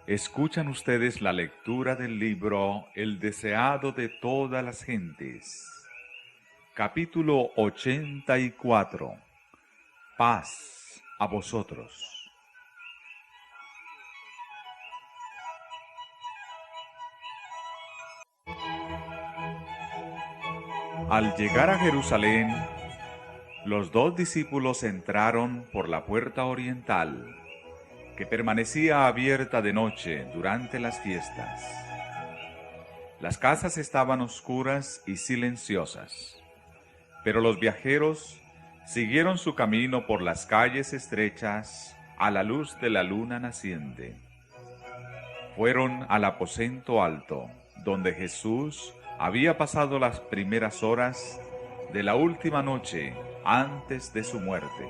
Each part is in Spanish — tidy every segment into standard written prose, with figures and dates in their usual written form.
Escuchan ustedes la lectura del libro El deseado de todas las gentes. Capítulo 84. Paz a vosotros. Al llegar a Jerusalén, los dos discípulos entraron por la puerta oriental, que permanecía abierta de noche durante las fiestas. Las casas estaban oscuras y silenciosas, pero los viajeros siguieron su camino por las calles estrechas a la luz de la luna naciente. Fueron al aposento alto, donde Jesús había pasado las primeras horas de la última noche antes de su muerte.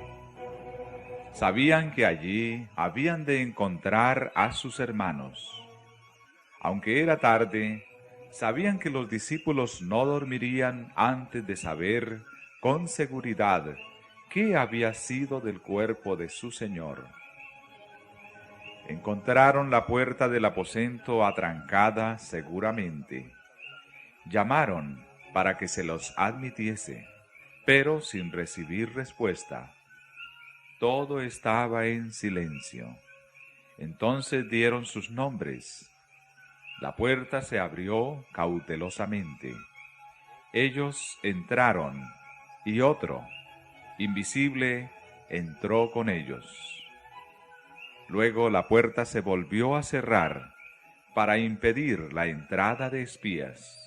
Sabían que allí habían de encontrar a sus hermanos. Aunque era tarde, sabían que los discípulos no dormirían antes de saber con seguridad qué había sido del cuerpo de su Señor. Encontraron la puerta del aposento atrancada seguramente. Llamaron para que se los admitiese, pero sin recibir respuesta. Todo estaba en silencio. Entonces dieron sus nombres. La puerta se abrió cautelosamente. Ellos entraron, y otro, invisible, entró con ellos. Luego la puerta se volvió a cerrar para impedir la entrada de espías.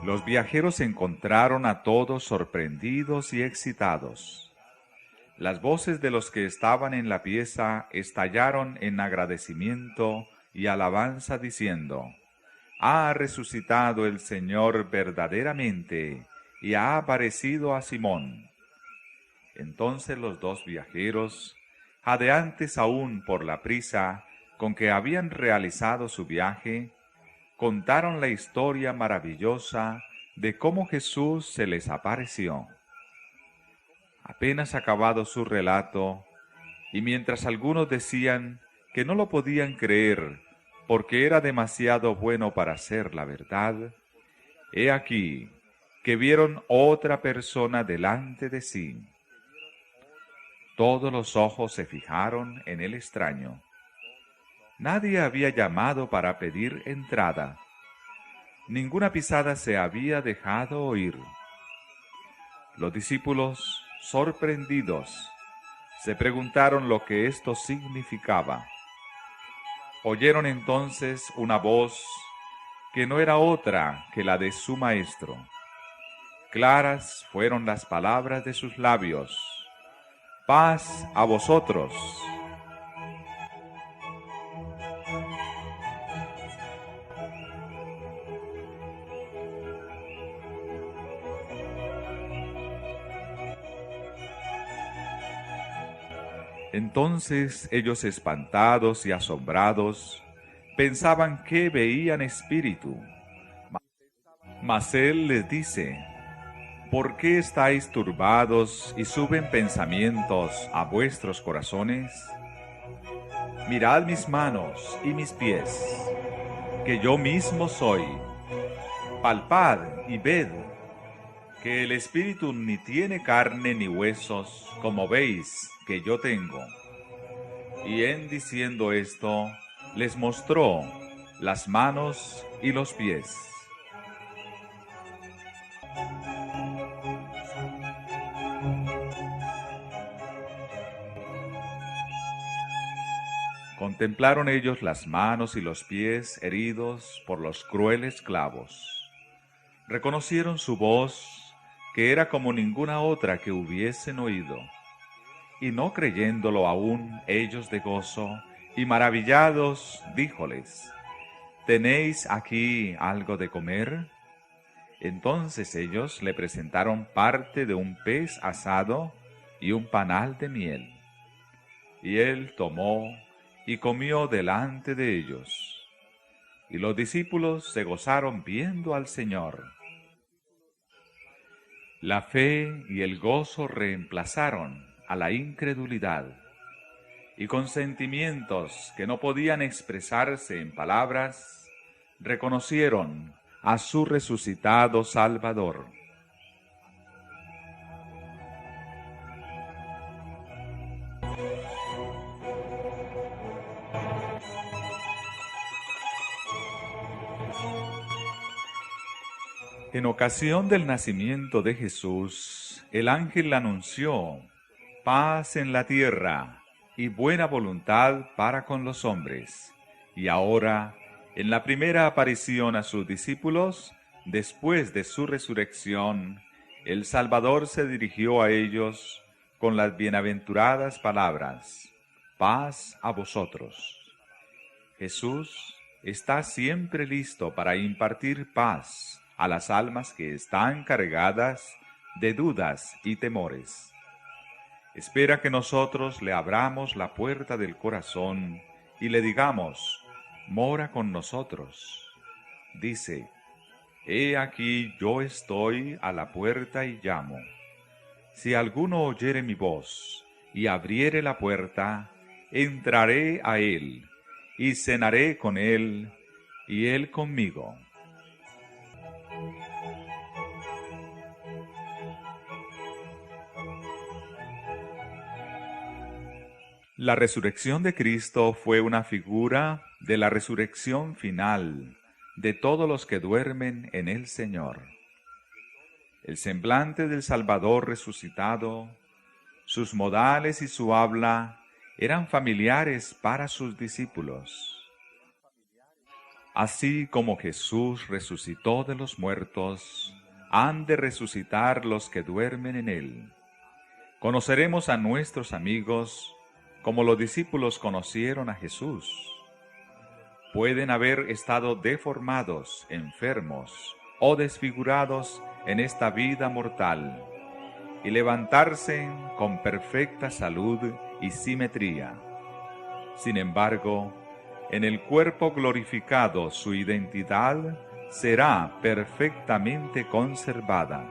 Los viajeros encontraron a todos sorprendidos y excitados. Las voces de los que estaban en la pieza estallaron en agradecimiento y alabanza diciendo: «Ha resucitado el Señor verdaderamente y ha aparecido a Simón». Entonces los dos viajeros, jadeantes aún por la prisa con que habían realizado su viaje, contaron la historia maravillosa de cómo Jesús se les apareció. Apenas acabado su relato, y mientras algunos decían que no lo podían creer porque era demasiado bueno para ser la verdad, he aquí que vieron otra persona delante de sí. Todos los ojos se fijaron en el extraño. Nadie había llamado para pedir entrada. Ninguna pisada se había dejado oír. Los discípulos, sorprendidos, se preguntaron lo que esto significaba. Oyeron entonces una voz que no era otra que la de su maestro. Claras fueron las palabras de sus labios: «Paz a vosotros». Entonces ellos, espantados y asombrados, pensaban que veían espíritu. Mas él les dice: «¿Por qué estáis turbados y suben pensamientos a vuestros corazones? Mirad mis manos y mis pies, que yo mismo soy. Palpad y ved, que el espíritu ni tiene carne ni huesos, como veis que yo tengo». Y en diciendo esto, les mostró las manos y los pies. Contemplaron ellos las manos y los pies heridos por los crueles clavos. Reconocieron su voz, que era como ninguna otra que hubiesen oído. Y no creyéndolo aún ellos de gozo, y maravillados, díjoles: ¿tenéis aquí algo de comer? Entonces ellos le presentaron parte de un pez asado y un panal de miel. Y él tomó y comió delante de ellos. Y los discípulos se gozaron viendo al Señor. La fe y el gozo reemplazaron a la incredulidad, y con sentimientos que no podían expresarse en palabras, reconocieron a su resucitado Salvador. En ocasión del nacimiento de Jesús, el ángel anunció paz en la tierra y buena voluntad para con los hombres. Y ahora, en la primera aparición a sus discípulos, después de su resurrección, el Salvador se dirigió a ellos con las bienaventuradas palabras: paz a vosotros. Jesús está siempre listo para impartir paz a las almas que están cargadas de dudas y temores. Espera que nosotros le abramos la puerta del corazón y le digamos: mora con nosotros. Dice: he aquí yo estoy a la puerta y llamo. Si alguno oyere mi voz y abriere la puerta, entraré a él y cenaré con él y él conmigo. La resurrección de Cristo fue una figura de la resurrección final de todos los que duermen en el Señor. El semblante del Salvador resucitado, sus modales y su habla eran familiares para sus discípulos. Así como Jesús resucitó de los muertos, han de resucitar los que duermen en él. Conoceremos a nuestros amigos como los discípulos conocieron a Jesús. Pueden haber estado deformados, enfermos o desfigurados en esta vida mortal y levantarse con perfecta salud y simetría. Sin embargo, en el cuerpo glorificado su identidad será perfectamente conservada.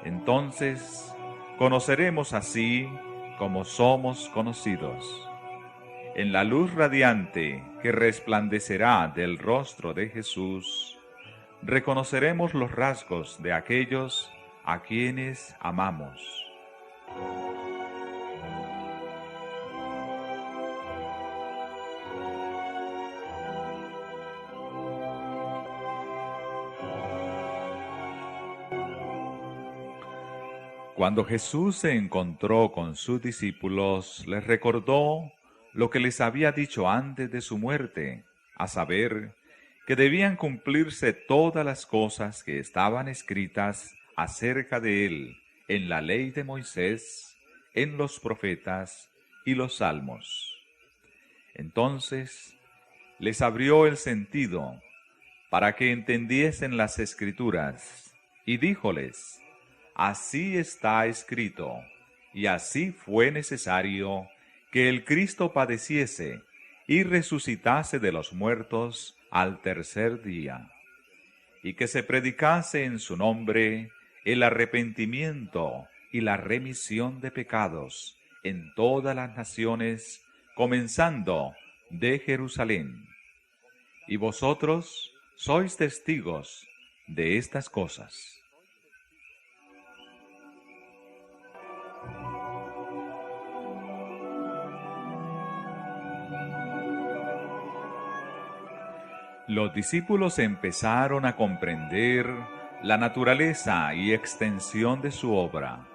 Entonces, conoceremos así como somos conocidos. En la luz radiante que resplandecerá del rostro de Jesús, reconoceremos los rasgos de aquellos a quienes amamos. Cuando Jesús se encontró con sus discípulos, les recordó lo que les había dicho antes de su muerte, a saber, que debían cumplirse todas las cosas que estaban escritas acerca de él en la ley de Moisés, en los profetas y los salmos. Entonces les abrió el sentido para que entendiesen las Escrituras, y díjoles: así está escrito, y así fue necesario que el Cristo padeciese y resucitase de los muertos al tercer día, y que se predicase en su nombre el arrepentimiento y la remisión de pecados en todas las naciones, comenzando de Jerusalén. Y vosotros sois testigos de estas cosas. Los discípulos empezaron a comprender la naturaleza y extensión de su obra.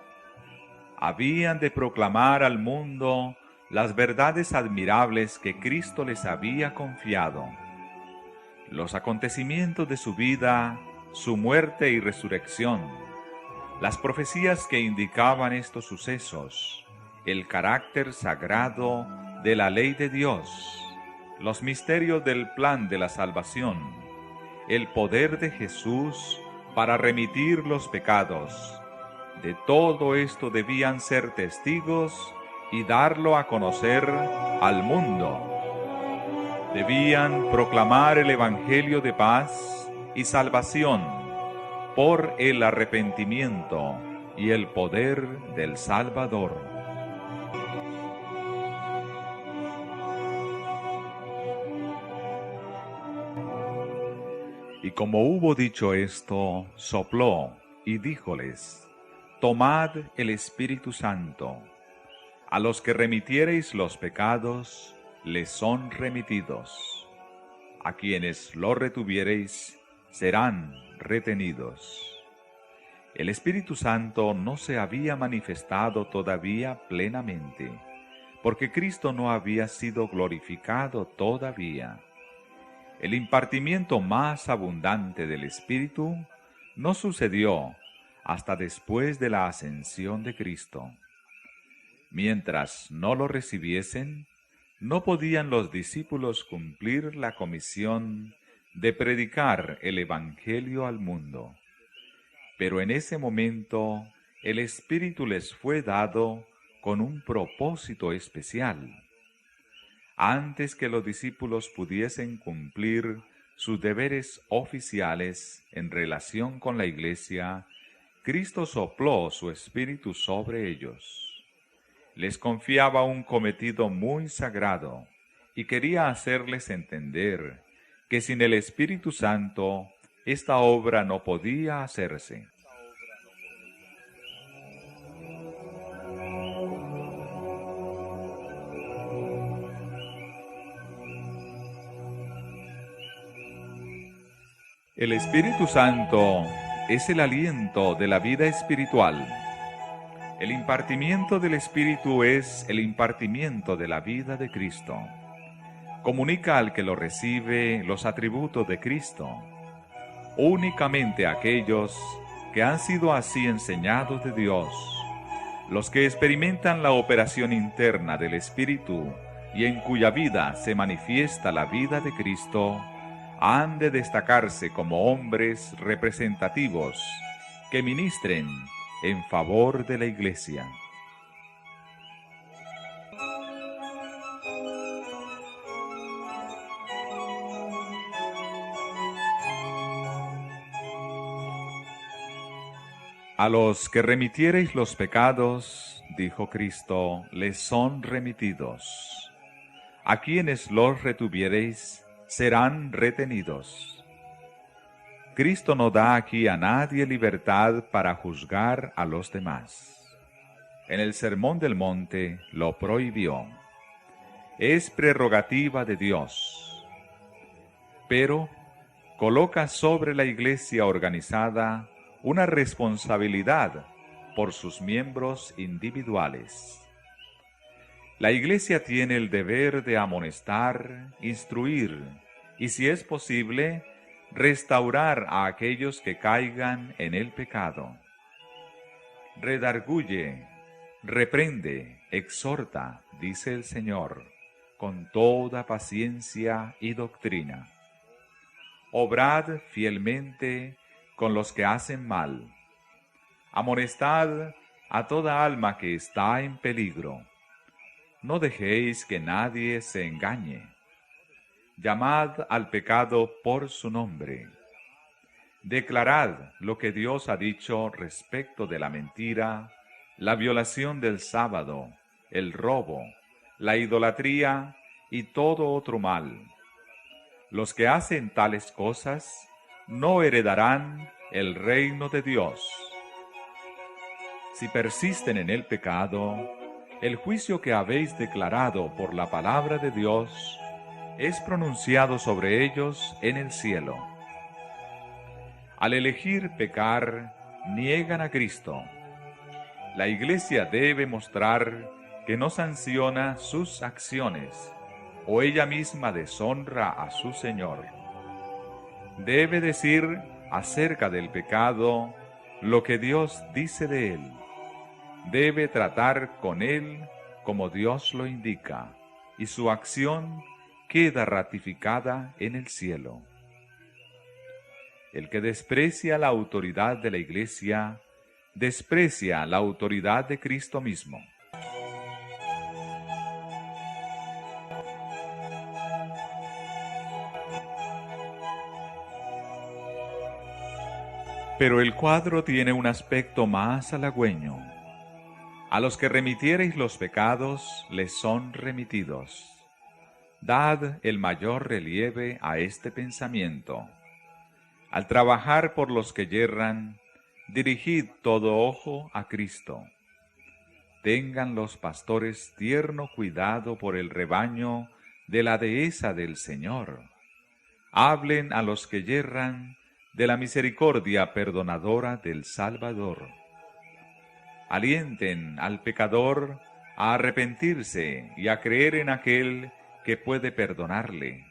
Habían de proclamar al mundo las verdades admirables que Cristo les había confiado. Los acontecimientos de su vida, su muerte y resurrección, las profecías que indicaban estos sucesos, el carácter sagrado de la ley de Dios, los misterios del plan de la salvación, el poder de Jesús para remitir los pecados. De todo esto debían ser testigos y darlo a conocer al mundo. Debían proclamar el Evangelio de paz y salvación por el arrepentimiento y el poder del Salvador. Y como hubo dicho esto, sopló y díjoles: Tomad el Espíritu Santo. A los que remitiereis los pecados, les son remitidos. A quienes lo retuviereis, serán retenidos. El Espíritu Santo no se había manifestado todavía plenamente, porque Cristo no había sido glorificado todavía. El impartimiento más abundante del Espíritu no sucedió hasta después de la ascensión de Cristo. Mientras no lo recibiesen, no podían los discípulos cumplir la comisión de predicar el Evangelio al mundo. Pero en ese momento el Espíritu les fue dado con un propósito especial. Antes que los discípulos pudiesen cumplir sus deberes oficiales en relación con la Iglesia, Cristo sopló su Espíritu sobre ellos. Les confiaba un cometido muy sagrado y quería hacerles entender que sin el Espíritu Santo esta obra no podía hacerse. El Espíritu Santo es el aliento de la vida espiritual. El impartimiento del Espíritu es el impartimiento de la vida de Cristo. Comunica al que lo recibe los atributos de Cristo. Únicamente aquellos que han sido así enseñados de Dios, los que experimentan la operación interna del Espíritu y en cuya vida se manifiesta la vida de Cristo, han de destacarse como hombres representativos que ministren en favor de la Iglesia. A los que remitiereis los pecados, dijo Cristo, les son remitidos. A quienes los retuviereis, serán retenidos. Cristo no da aquí a nadie libertad para juzgar a los demás. En el Sermón del Monte lo prohibió. Es prerrogativa de Dios. Pero coloca sobre la Iglesia organizada una responsabilidad por sus miembros individuales. La Iglesia tiene el deber de amonestar, instruir y, si es posible, restaurar a aquellos que caigan en el pecado. Redarguye, reprende, exhorta, dice el Señor, con toda paciencia y doctrina. Obrad fielmente con los que hacen mal. Amonestad a toda alma que está en peligro. No dejéis que nadie se engañe. Llamad al pecado por su nombre. Declarad lo que Dios ha dicho respecto de la mentira, la violación del sábado, el robo, la idolatría y todo otro mal. Los que hacen tales cosas no heredarán el reino de Dios. Si persisten en el pecado, el juicio que habéis declarado por la palabra de Dios es pronunciado sobre ellos en el cielo. Al elegir pecar, niegan a Cristo. La Iglesia debe mostrar que no sanciona sus acciones, o ella misma deshonra a su Señor. Debe decir acerca del pecado lo que Dios dice de él. Debe tratar con él como Dios lo indica, y su acción queda ratificada en el cielo. El que desprecia la autoridad de la Iglesia, desprecia la autoridad de Cristo mismo. Pero el cuadro tiene un aspecto más halagüeño. A los que remitiereis los pecados, les son remitidos. Dad el mayor relieve a este pensamiento. Al trabajar por los que yerran, dirigid todo ojo a Cristo. Tengan los pastores tierno cuidado por el rebaño de la dehesa del Señor. Hablen a los que yerran de la misericordia perdonadora del Salvador. Alienten al pecador a arrepentirse y a creer en aquel que puede perdonarle.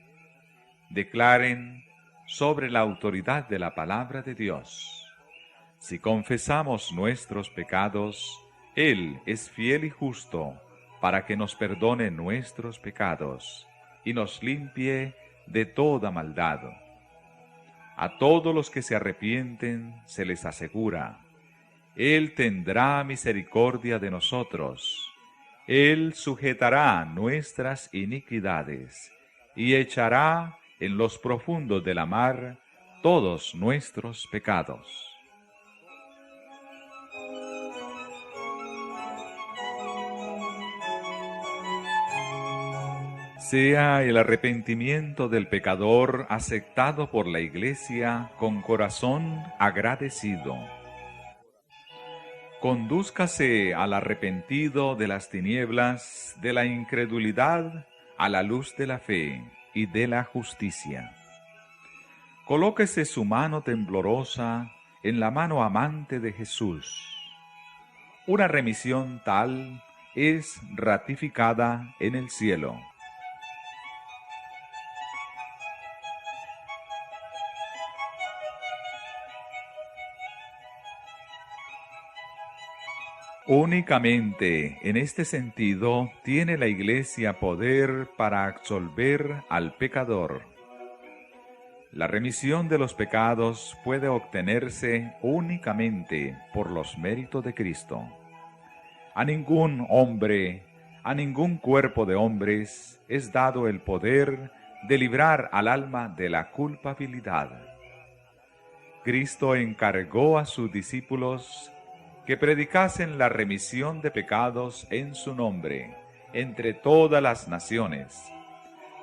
Declaren sobre la autoridad de la palabra de Dios. Si confesamos nuestros pecados, Él es fiel y justo para que nos perdone nuestros pecados y nos limpie de toda maldad. A todos los que se arrepienten se les asegura: Él tendrá misericordia de nosotros. Él sujetará nuestras iniquidades y echará en los profundos de la mar todos nuestros pecados. Sea el arrepentimiento del pecador aceptado por la Iglesia con corazón agradecido. Condúzcase al arrepentido de las tinieblas, de la incredulidad, a la luz de la fe y de la justicia. Colóquese su mano temblorosa en la mano amante de Jesús. Una remisión tal es ratificada en el cielo. Únicamente en este sentido tiene la Iglesia poder para absolver al pecador. La remisión de los pecados puede obtenerse únicamente por los méritos de Cristo. A ningún hombre, a ningún cuerpo de hombres es dado el poder de librar al alma de la culpabilidad. Cristo encargó a sus discípulos que predicasen la remisión de pecados en su nombre, entre todas las naciones.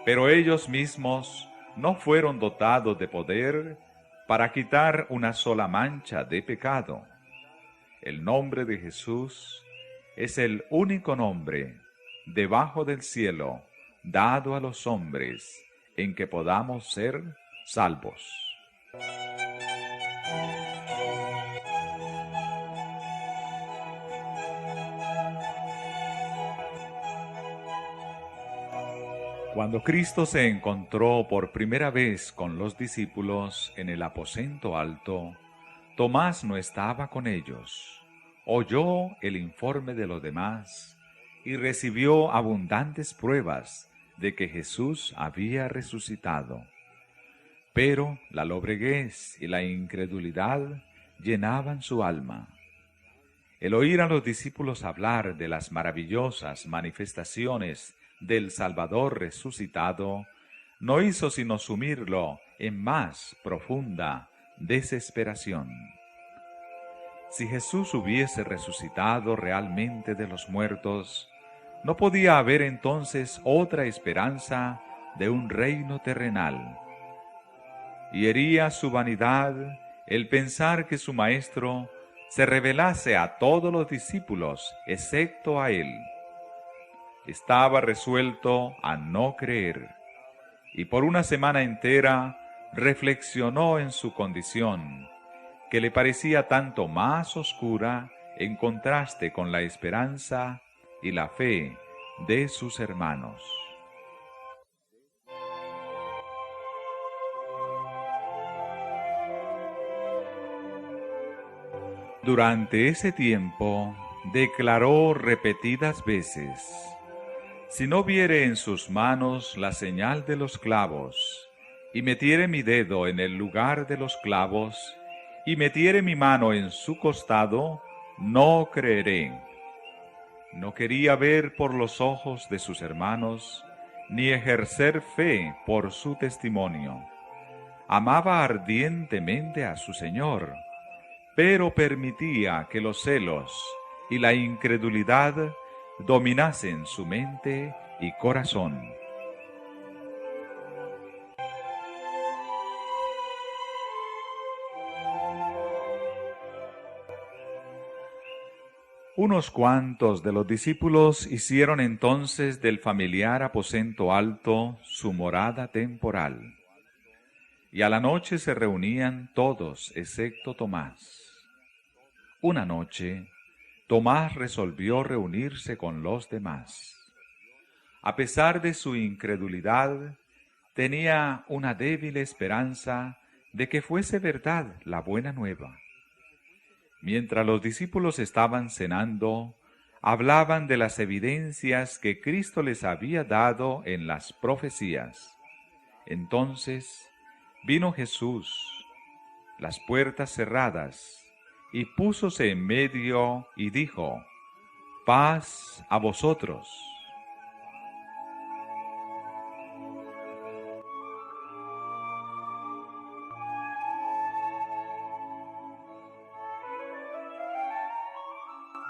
Pero ellos mismos no fueron dotados de poder para quitar una sola mancha de pecado. El nombre de Jesús es el único nombre debajo del cielo dado a los hombres en que podamos ser salvos. Cuando Cristo se encontró por primera vez con los discípulos en el aposento alto, Tomás no estaba con ellos. Oyó el informe de los demás y recibió abundantes pruebas de que Jesús había resucitado. Pero la lobreguez y la incredulidad llenaban su alma. El oír a los discípulos hablar de las maravillosas manifestaciones del Salvador resucitado no hizo sino sumirlo en más profunda desesperación. Si Jesús hubiese resucitado realmente de los muertos, no podía haber entonces otra esperanza de un reino terrenal. Y hería su vanidad el pensar que su Maestro se revelase a todos los discípulos, excepto a él. Estaba resuelto a no creer, y por una semana entera reflexionó en su condición, que le parecía tanto más oscura en contraste con la esperanza y la fe de sus hermanos. Durante ese tiempo declaró repetidas veces: Si no viere en sus manos la señal de los clavos, y metiere mi dedo en el lugar de los clavos, y metiere mi mano en su costado, no creeré. No quería ver por los ojos de sus hermanos, ni ejercer fe por su testimonio. Amaba ardientemente a su Señor, pero permitía que los celos y la incredulidad dominasen su mente y corazón. Unos cuantos de los discípulos hicieron entonces del familiar aposento alto su morada temporal, y a la noche se reunían todos excepto Tomás. Una noche, Tomás resolvió reunirse con los demás. A pesar de su incredulidad, tenía una débil esperanza de que fuese verdad la buena nueva. Mientras los discípulos estaban cenando, hablaban de las evidencias que Cristo les había dado en las profecías. Entonces vino Jesús, las puertas cerradas, y púsose en medio y dijo: «Paz a vosotros».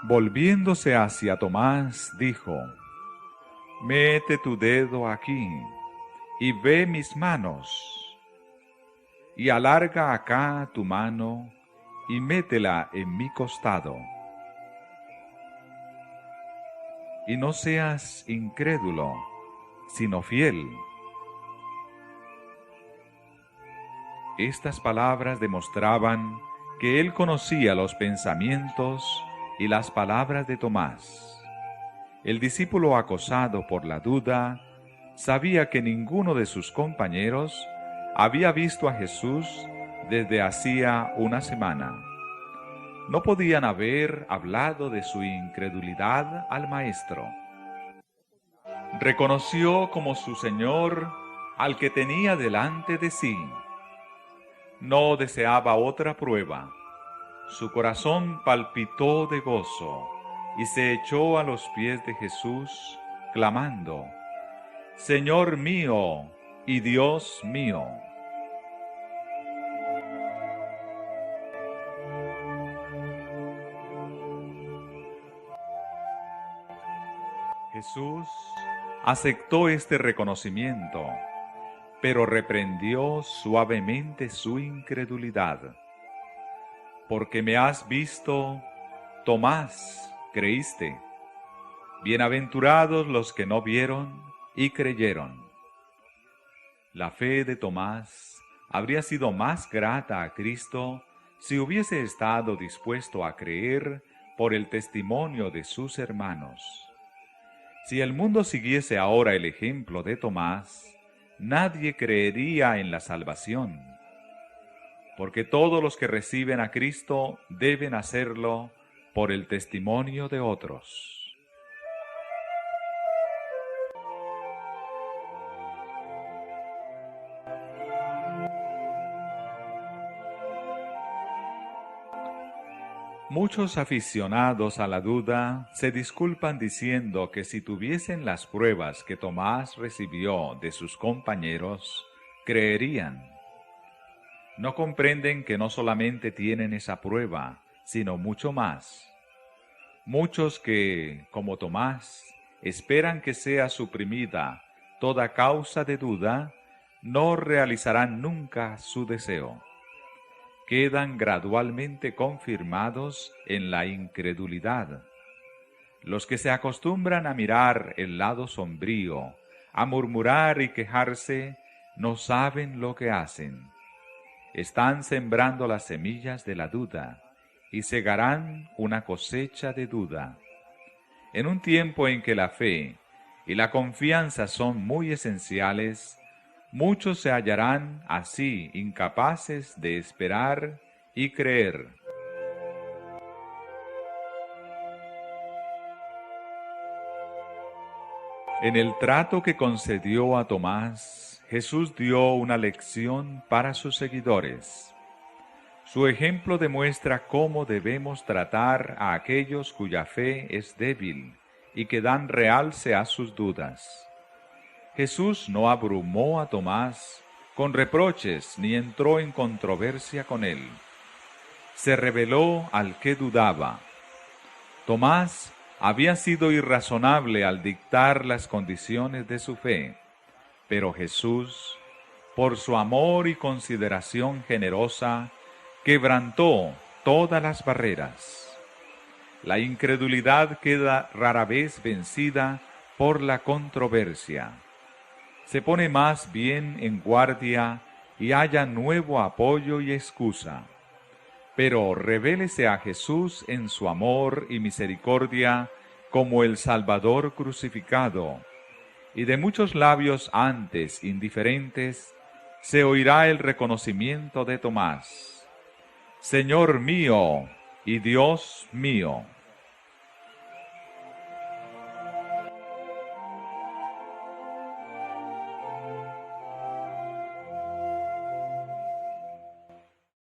Volviéndose hacia Tomás, dijo: «Mete tu dedo aquí, y ve mis manos, y alarga acá tu mano, y métela en mi costado. Y no seas incrédulo, sino fiel». Estas palabras demostraban que él conocía los pensamientos y las palabras de Tomás. El discípulo acosado por la duda sabía que ninguno de sus compañeros había visto a Jesús desde hacía una semana. No podían haber hablado de su incredulidad al Maestro. Reconoció como su Señor al que tenía delante de sí. No deseaba otra prueba. Su corazón palpitó de gozo y se echó a los pies de Jesús, clamando: «Señor mío y Dios mío». Jesús aceptó este reconocimiento, pero reprendió suavemente su incredulidad. «Porque me has visto, Tomás, creíste. Bienaventurados los que no vieron y creyeron». La fe de Tomás habría sido más grata a Cristo si hubiese estado dispuesto a creer por el testimonio de sus hermanos. Si el mundo siguiese ahora el ejemplo de Tomás, nadie creería en la salvación, porque todos los que reciben a Cristo deben hacerlo por el testimonio de otros. Muchos aficionados a la duda se disculpan diciendo que si tuviesen las pruebas que Tomás recibió de sus compañeros, creerían. No comprenden que no solamente tienen esa prueba, sino mucho más. Muchos que, como Tomás, esperan que sea suprimida toda causa de duda, no realizarán nunca su deseo. Quedan gradualmente confirmados en la incredulidad. Los que se acostumbran a mirar el lado sombrío, a murmurar y quejarse, no saben lo que hacen. Están sembrando las semillas de la duda y segarán una cosecha de duda. En un tiempo en que la fe y la confianza son muy esenciales, muchos se hallarán así incapaces de esperar y creer. En el trato que concedió a Tomás, Jesús dio una lección para sus seguidores. Su ejemplo demuestra cómo debemos tratar a aquellos cuya fe es débil y que dan realce a sus dudas. Jesús no abrumó a Tomás con reproches ni entró en controversia con él. Se reveló al que dudaba. Tomás había sido irrazonable al dictar las condiciones de su fe, pero Jesús, por su amor y consideración generosa, quebrantó todas las barreras. La incredulidad queda rara vez vencida por la controversia. Se pone más bien en guardia y halla nuevo apoyo y excusa. Pero revélese a Jesús en su amor y misericordia como el Salvador crucificado, y de muchos labios antes indiferentes se oirá el reconocimiento de Tomás: Señor mío y Dios mío.